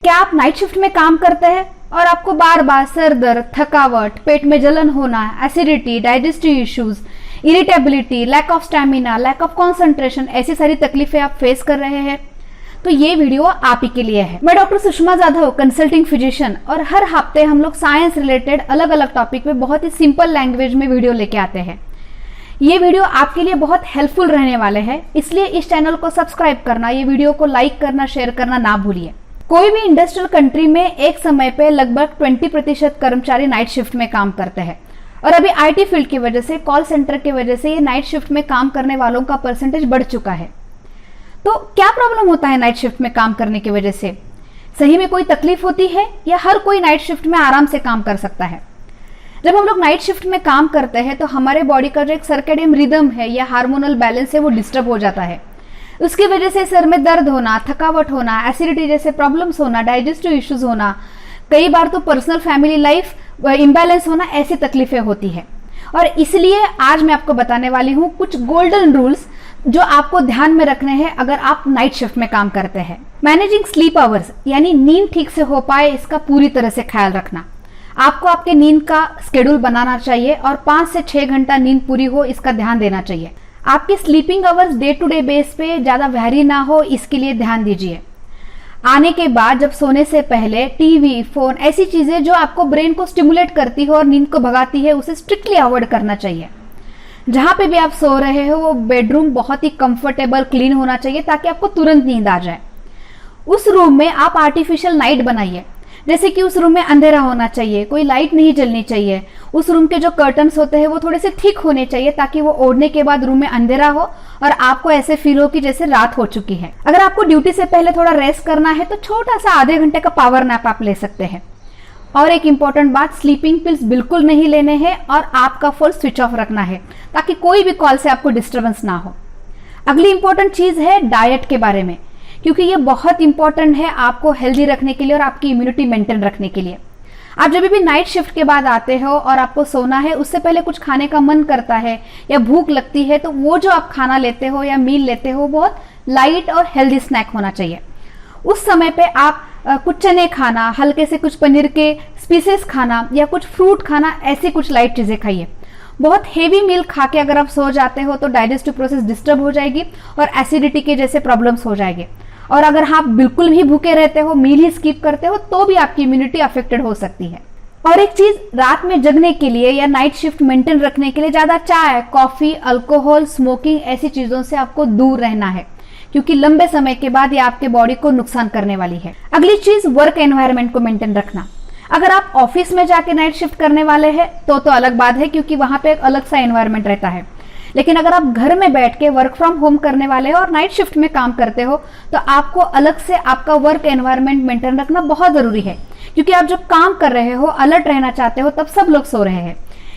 क्या आप night shift में काम करते हैं और आपको बार बार सर दर्द, थकावट, पेट में जलन होना, acidity, digestive issues, irritability, lack of stamina, lack of concentration, ऐसी सारी तकलीफें आप फेस कर रहे हैं तो ये वीडियो आप ही के लिए है। मैं doctor Sushma Jadhav, consulting physician, और हर हफ्ते हम लोग साइंस रिलेटेड अलग अलग टॉपिक पे बहुत ही सिंपल लैंग्वेज में वीडियो लेके आते हैं। ये वीडियो आपके लिए बहुत हेल्पफुल रहने वाले हैं, इसलिए इस चैनल को सब्सक्राइब करना, ये वीडियो को लाइक करना, शेयर करना ना भूलिए। कोई भी इंडस्ट्रियल कंट्री में एक समय पे लगभग 20% कर्मचारी नाइट शिफ्ट में काम करते हैं और अभी आईटी फील्ड की वजह से, कॉल सेंटर की वजह से ये नाइट शिफ्ट में काम करने वालों का परसेंटेज बढ़ चुका है। तो क्या प्रॉब्लम होता है नाइट शिफ्ट में काम करने की वजह से? सही में कोई तकलीफ होती है या हर कोई नाइट शिफ्ट में आराम से काम कर सकता है? जब हम लोग नाइट शिफ्ट में काम करते हैं तो हमारे बॉडी का जो एक सर्केडियन रिदम है या हार्मोनल बैलेंस है वो डिस्टर्ब हो जाता है। उसकी वजह से सर में दर्द होना, थकावट होना, एसिडिटी जैसे प्रॉब्लम्स होना, डाइजेस्टिव इश्यूज होना, कई बार तो पर्सनल फैमिली लाइफ इम्बैलेंस होना, ऐसी तकलीफें होती है। और इसलिए आज मैं आपको बताने वाली हूँ कुछ गोल्डन रूल्स जो आपको ध्यान में रखने हैं अगर आप नाइट शिफ्ट में काम करते हैं। मैनेजिंग स्लीप आवर्स, यानी नींद ठीक से हो पाए इसका पूरी तरह से ख्याल रखना। आपको आपके नींद का शेड्यूल बनाना चाहिए और 5 से 6 घंटा नींद पूरी हो इसका ध्यान देना चाहिए। आपके sleeping hours day to day base पे ज्यादा वैरी ना हो इसके लिए ध्यान दीजिए। आने के बाद जब सोने से पहले टीवी, फोन, ऐसी चीजें जो आपको ब्रेन को स्टिमुलेट करती हो और नींद को भगाती है उसे स्ट्रिक्टली अवॉइड करना चाहिए। जहां पे भी आप सो रहे हो वो बेडरूम बहुत ही कंफर्टेबल, क्लीन होना चाहिए ताकि आपको तुरंत नींद आ जाए। उस रूम में आप आर्टिफिशियल नाइट बनाइए, जैसे कि उस रूम में अंधेरा होना चाहिए, कोई लाइट नहीं जलनी चाहिए। उस रूम के जो कर्टन्स होते हैं वो थोड़े से थिक होने चाहिए ताकि वो ओढ़ने के बाद रूम में अंधेरा हो और आपको ऐसे फील हो कि जैसे रात हो चुकी है। अगर आपको ड्यूटी से पहले थोड़ा रेस्ट करना है तो छोटा सा आधे घंटे का पावर नैप आप ले सकते हैं। और एक इंपॉर्टेंट बात, स्लीपिंग पिल्स बिल्कुल नहीं लेने हैं और आपका फोन स्विच ऑफ रखना है ताकि कोई भी कॉल से आपको डिस्टर्बेंस ना हो। अगली इंपॉर्टेंट चीज है डाइट के बारे में, क्योंकि ये बहुत इंपॉर्टेंट है आपको हेल्दी रखने के लिए और आपकी इम्यूनिटी मेंटेन रखने के लिए। आप जब भी नाइट शिफ्ट के बाद आते हो और आपको सोना है, उससे पहले कुछ खाने का मन करता है या भूख लगती है तो वो जो आप खाना लेते हो या मील लेते हो बहुत लाइट और हेल्दी स्नैक होना चाहिए। उस समय पे आप कुछ चने खाना, हल्के से कुछ पनीर के स्पीसेस खाना या कुछ फ्रूट खाना, ऐसी कुछ लाइट चीजें खाइए। बहुत हेवी मील खा के अगर आप सो जाते हो तो डाइजेस्टिव प्रोसेस डिस्टर्ब हो जाएगी और एसिडिटी के जैसे प्रॉब्लम्स हो जाएंगे। और अगर आप बिल्कुल भी भूखे रहते हो, मील ही स्किप करते हो तो भी आपकी इम्यूनिटी अफेक्टेड हो सकती है। और एक चीज, रात में जगने के लिए या नाइट शिफ्ट मेंटेन रखने के लिए ज्यादा चाय, कॉफी, अल्कोहल, स्मोकिंग ऐसी चीजों से आपको दूर रहना है, क्योंकि लंबे समय के बाद ये आपके बॉडी को नुकसान करने वाली है। अगली चीज, वर्क एनवायरनमेंट को मेंटेन रखना। अगर आप ऑफिस में जाके नाइट शिफ्ट करने वाले हैं तो अलग बात है, क्योंकि वहां पे एक अलग सा एनवायरनमेंट रहता है। लेकिन अगर आप घर में बैठ के वर्क फ्रॉम होम करने वाले हो और नाइट शिफ्ट में काम करते हो तो आपको अलग से आपका वर्क एनवायरनमेंट मेंटेन रखना बहुत जरूरी है, क्योंकि आप जब काम कर रहे हो, अलर्ट रहना चाहते हो, तब सब लोग सो रहे हैं।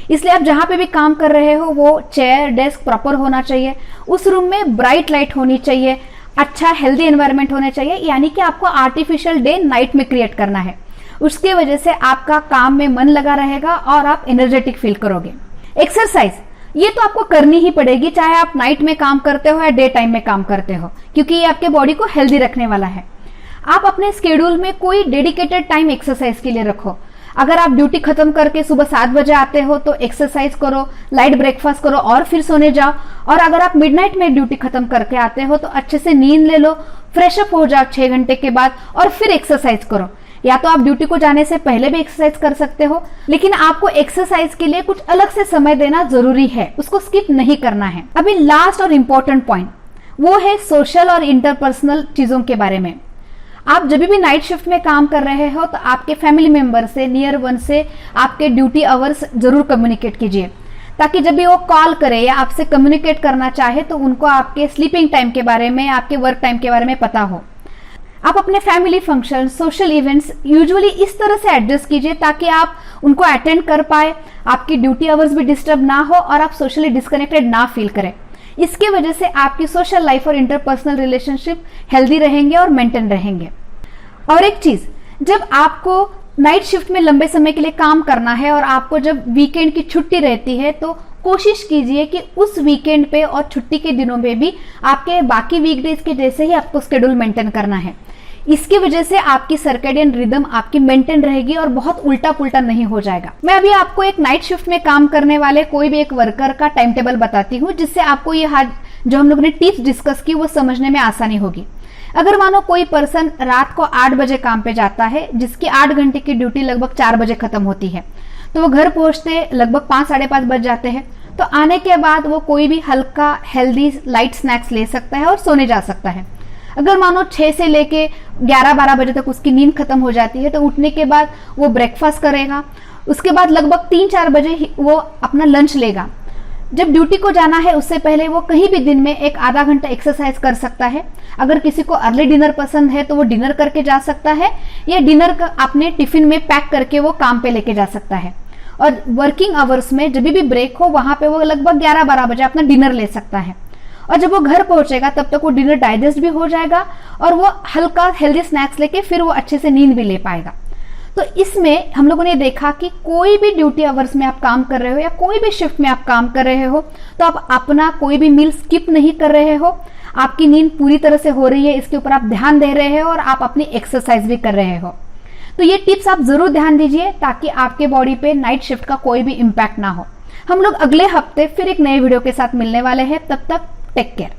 इसलिए आप जहां पे भी काम कर रहे हो वो चेयर, डेस्क प्रॉपर होना चाहिए। उस रूम में ब्राइट लाइट होनी चाहिए, अच्छा हेल्दी एनवायरनमेंट होना चाहिए, यानी कि आपको आर्टिफिशियल डे नाइट में क्रिएट करना है। उसके वजह से आपका काम में मन लगा रहेगा और आप एनर्जेटिक फील करोगे। एक्सरसाइज, ये तो आपको करनी ही पड़ेगी, चाहे आप नाइट में काम करते हो या डे टाइम में काम करते हो, क्योंकि ये आपके बॉडी को हेल्दी रखने वाला है। आप अपने स्केड्यूल में कोई डेडिकेटेड टाइम एक्सरसाइज के लिए रखो। अगर आप ड्यूटी खत्म करके सुबह 7 बजे आते हो तो एक्सरसाइज करो, लाइट ब्रेकफास्ट करो और फिर सोने जाओ। और अगर आप मिडनाइट में ड्यूटी खत्म करके आते हो तो अच्छे से नींद ले लो, फ्रेश अप हो जाओ 6 घंटे के बाद और फिर एक्सरसाइज करो। या तो आप ड्यूटी को जाने से पहले भी एक्सरसाइज कर सकते हो, लेकिन आपको एक्सरसाइज के लिए कुछ अलग से समय देना जरूरी है, उसको स्किप नहीं करना है। अभी लास्ट और इम्पोर्टेंट पॉइंट वो है सोशल और इंटरपर्सनल चीजों के बारे में। आप जब भी नाइट शिफ्ट में काम कर रहे हो तो आपके फैमिली मेंबर से, नियर वन से आपके ड्यूटी आवर्स जरूर कम्युनिकेट कीजिए, ताकि जब भी वो कॉल करे या आपसे कम्युनिकेट करना चाहे तो उनको आपके स्लीपिंग टाइम के बारे में, आपके वर्क टाइम के बारे में पता हो। आप अपने family function, social events usually इस तरह से एडजस्ट कीजिए ताकि आप उनको अटेंड कर पाए, आपकी ड्यूटी आवर्स भी डिस्टर्ब ना हो और आप सोशली डिस्कनेक्टेड ना फील करें। इसके वजह से आपकी सोशल लाइफ और इंटरपर्सनल रिलेशनशिप हेल्दी रहेंगे और मेंटेन रहेंगे। और एक चीज, जब आपको नाइट शिफ्ट में लंबे समय के लिए काम करना है और आपको जब वीकेंड की छुट्टी रहती है तो कोशिश कीजिए कि उस वीकेंड पे और छुट्टी के दिनों में भी आपके बाकी वीकडेज के जैसे ही आपको शेड्यूल मेंटेन करना है। इसकी वजह से आपकी सर्केडियन रिदम आपकी मेंटेन रहेगी और बहुत उल्टा पुल्टा नहीं हो जाएगा। मैं अभी आपको एक नाइट शिफ्ट में काम करने वाले कोई भी एक वर्कर का टाइम टेबल बताती हूँ, जिससे आपको ये जो हम लोगों ने टिप्स डिस्कस की वो समझने में आसानी होगी। अगर मानो कोई पर्सन रात को 8 बजे काम पे जाता है, जिसकी 8 घंटे की ड्यूटी लगभग 4 बजे खत्म होती है, तो वो घर पहुंचते लगभग 5 साढ़े 5 बज जाते हैं। तो आने के बाद वो कोई भी हल्का हेल्दी लाइट स्नैक्स ले सकता है और सोने जा सकता है। अगर मानो 6 से लेके 11-12 बजे तक उसकी नींद खत्म हो जाती है, तो उठने के बाद वो ब्रेकफास्ट करेगा, उसके बाद लगभग 3-4 बजे वो अपना लंच लेगा। जब ड्यूटी को जाना है उससे पहले वो कहीं भी दिन में एक आधा घंटा एक्सरसाइज कर सकता है। अगर किसी को अर्ली डिनर पसंद है तो वो डिनर करके जा सकता है, या डिनर अपने टिफिन में पैक करके वो काम पे लेके जा सकता है। और वर्किंग आवर्स में जब भी ब्रेक हो वहां पे वो लगभग 11-12 बजे अपना डिनर ले सकता है। और जब वो घर पहुंचेगा तब तक वो डिनर डाइजेस्ट भी हो जाएगा और वो हल्का हेल्दी स्नैक्स लेके फिर वो अच्छे से नींद भी ले पाएगा। तो इसमें हम लोगों ने देखा कि कोई भी ड्यूटी आवर्स में आप काम कर रहे हो या कोई भी शिफ्ट में आप काम कर रहे हो, तो आप अपना कोई भी मील स्किप नहीं कर रहे हो, आपकी नींद पूरी तरह से हो रही है, इसके ऊपर आप ध्यान दे रहे हो और आप अपनी एक्सरसाइज भी कर रहे हो। तो ये टिप्स आप जरूर ध्यान दीजिए ताकि आपके बॉडी पे नाइट शिफ्ट का कोई भी इम्पैक्ट ना हो। हम लोग अगले हफ्ते फिर एक नए वीडियो के साथ मिलने वाले हैं, तब तक टेक केयर।